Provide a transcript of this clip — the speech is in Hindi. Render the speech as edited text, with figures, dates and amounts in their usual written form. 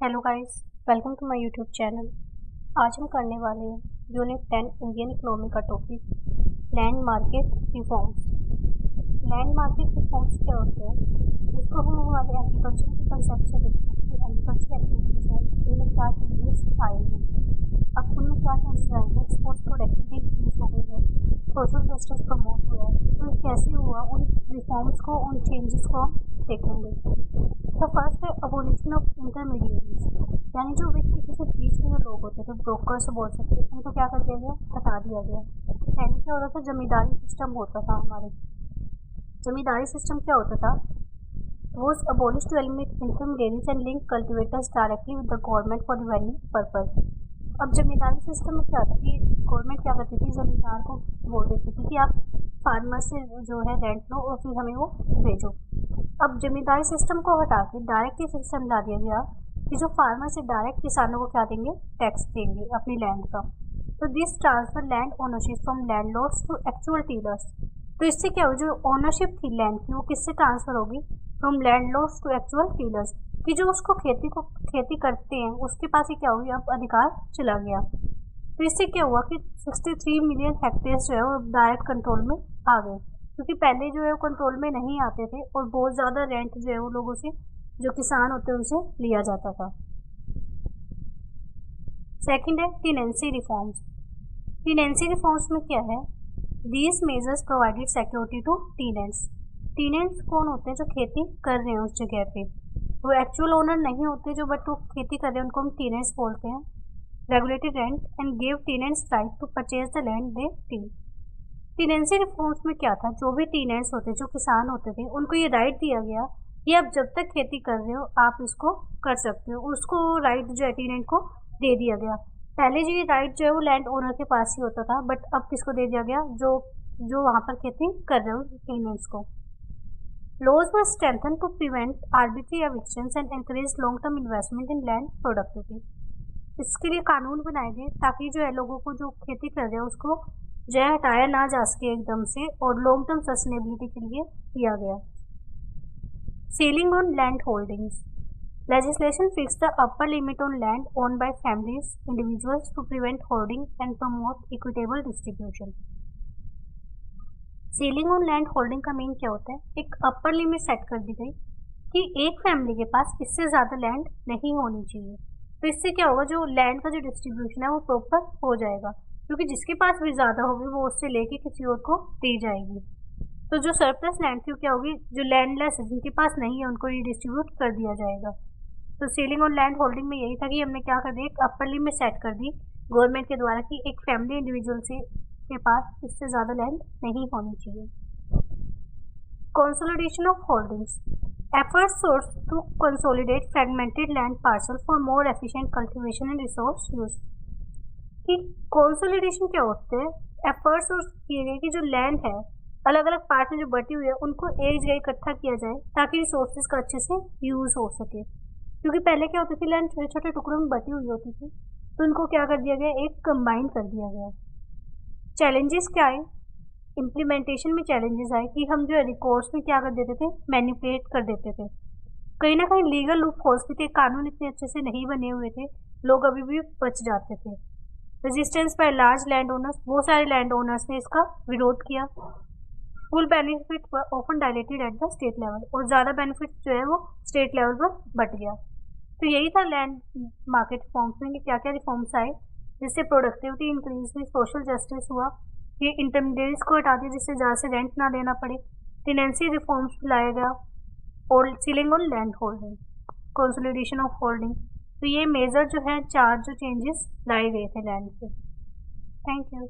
Hello guys, welcome to my YouTube channel. आज हम करने वाले हैं यूनिट 10 इंडियन इकोनॉमी का topic land market reforms. Land market reforms क्या होते हैं, जिसको हम हमारे एग्रीकल्चर के कंसेप्ट से देखते हैं कि एग्रीकल्चर एक्टिविटीज है, इनमें क्या चेंजेस आए हैं। अब उनमें क्या चेंजेस आए हैं, एक्सपोर्ट प्रोडक्टिविटी इंक्रीज हो गई है, सोशल जस्टिस प्रमोट हुआ है। तो कैसे हुआ, उन रिफॉर्म्स को, उन चेंजेस को हम देखेंगे। तो फर्स्ट है अबोलिशन ऑफ इंटरमीडिएरीज, यानी जो व्यक्ति के बीच में जो लोग होते थे, ब्रोकर से बोल सकते हैं, उनको क्या कर दिया गया, हटा दिया गया। पहले क्या होता था, जमींदारी सिस्टम होता था। हमारे जमींदारी सिस्टम क्या होता था, was abolished to eliminate intermediaries and link cultivators directly with the government for revenue purpose। अब जमींदारी सिस्टम में क्या था कि गवर्नमेंट क्या करती थी, जमींदार को बोल देती थी कि आप फार्मर से जो है रेंट लो और फिर हमें वो भेजो। अब जमींदारी सिस्टम को हटा के डायरेक्ट सिस्टम ला दिया गया कि जो फार्मर से डायरेक्ट किसानों को क्या देंगे, टैक्स देंगे अपनी लैंड का। तो this transfer land ownership from landlords to actual tillers. तो इससे क्या हो, जो ओनरशिप थी लैंड की, वो किससे ट्रांसफर होगी, फ्रॉम लैंडलॉर्ड्स टू एक्चुअल टीलर्स, कि जो उसको खेती करते हैं उसके पास ही क्या होगी, अब अधिकार चला गया। तो इससे क्या हुआ कि 63 मिलियन हेक्टेयर्स जो है वो डायरेक्ट कंट्रोल में आ गए, क्योंकि पहले जो है वो कंट्रोल में नहीं आते थे और बहुत ज़्यादा रेंट जो है वो लोगों से, जो किसान होते हैं उनसे लिया जाता था। सेकंड है टीनेंसी रिफॉर्म्स। टीनेंसी रिफॉर्म्स में क्या है, these measures provided security to tenants. Tenants कौन होते हैं, जो खेती कर रहे हैं उस जगह पे, वो एक्चुअल ओनर नहीं होते जो, बट वो खेती कर रहे हैं, उनको हम टीनेंट्स बोलते हैं। Regulated rent and give tenants right to purchase the land they टीन। टीनेंसी रिफॉर्म्स में क्या था, जो भी टीनेंट्स होते, जो किसान होते थे, उनको ये राइट दिया गया कि आप जब तक खेती कर रहे हो आप इसको कर सकते हो। उसको राइट जो है टीनेंट को दे दिया गया। पहले जो ये राइट जो है वो लैंड ओनर के पास ही होता था, बट अब किसको दे दिया गया, जो वहाँ पर खेती कर रहे हो टीनेंट्स को। Laws were strengthened to prevent arbitrary evictions and encourage long-term investment in land productivity। इसके लिए कानून बनाए गए ताकि जो है लोगों को जो खेती कर रहे हैं उसको जो है हटाया ना जा सके एकदम से, और लॉन्ग टर्म सस्टेनेबिलिटी के लिए किया गया। Ceiling on land holdings. Legislation fix the upper limit on land owned by families individuals to prevent holding and promote equitable distribution. Ceiling on land holding का मीन क्या होता है, एक अपर लिमिट सेट कर दी गई कि एक फैमिली के पास इससे ज़्यादा लैंड नहीं होनी चाहिए। तो इससे क्या होगा, जो लैंड का जो डिस्ट्रीब्यूशन है वो प्रॉपर हो जाएगा, क्योंकि जिसके पास भी ज़्यादा होगी वो उससे लेके किसी और को दी जाएगी। तो जो सरप्लस लैंड थी क्या होगी, जो लैंडलेस है, जिनके पास नहीं है, उनको डिस्ट्रीब्यूट कर दिया जाएगा। तो सीलिंग ऑन लैंड होल्डिंग में यही था कि हमने क्या कर दिया, एक अपर लिमिट सेट कर दी गवर्नमेंट के द्वारा कि एक फैमिली इंडिविजुअल से के पास इससे ज़्यादा लैंड नहीं होनी चाहिए। Consolidation of holdings. Efforts sought to consolidate fragmented land parcel for more efficient cultivation and resource use। कि कंसोलिडेशन क्या होते हैं, एफर्ट्स किए गए कि जो लैंड है अलग अलग पार्ट में जो बटी हुई है उनको एक जगह इकट्ठा किया जाए ताकि रिसोर्सेज का अच्छे से यूज़ हो सके। क्योंकि पहले क्या होती थी, लैंड छोटे छोटे टुकड़ों में बटी हुई होती थी, तो उनको क्या कर दिया गया, एक कंबाइन कर दिया गया। चैलेंजेस क्या आए, इम्प्लीमेंटेशन में चैलेंजेस आए कि हम जो है रिकॉर्ड्स में क्या कर देते थे, मैनिपुलेट कर देते थे। कहीं ना कहीं लीगल लूप होल्स भी थे, कानून इतने अच्छे से नहीं बने हुए थे, लोग अभी भी बच जाते थे। Resistance by large land owners, बहुत सारे लैंड ओनर्स ने इसका विरोध किया। Full benefit often directed at the state level, और ज़्यादा बेनिफिट जो है वो स्टेट लेवल पर बट गया। तो यही था लैंड मार्केट रिफॉर्म्स में कि क्या क्या रिफॉर्म्स आए, जिससे प्रोडक्टिविटी इंक्रीज हुई, सोशल जस्टिस हुआ, ये इंटरमीडिएट्स को हटा दिया जिससे ज़्यादा से रेंट ना देना पड़े, टेनेंसी रिफॉर्म्स लाया गया, और ceiling on land holding, consolidation of holding. तो ये मेजर जो है 4 जो चेंजेस लाए गए थे लैंड पे। Thank you.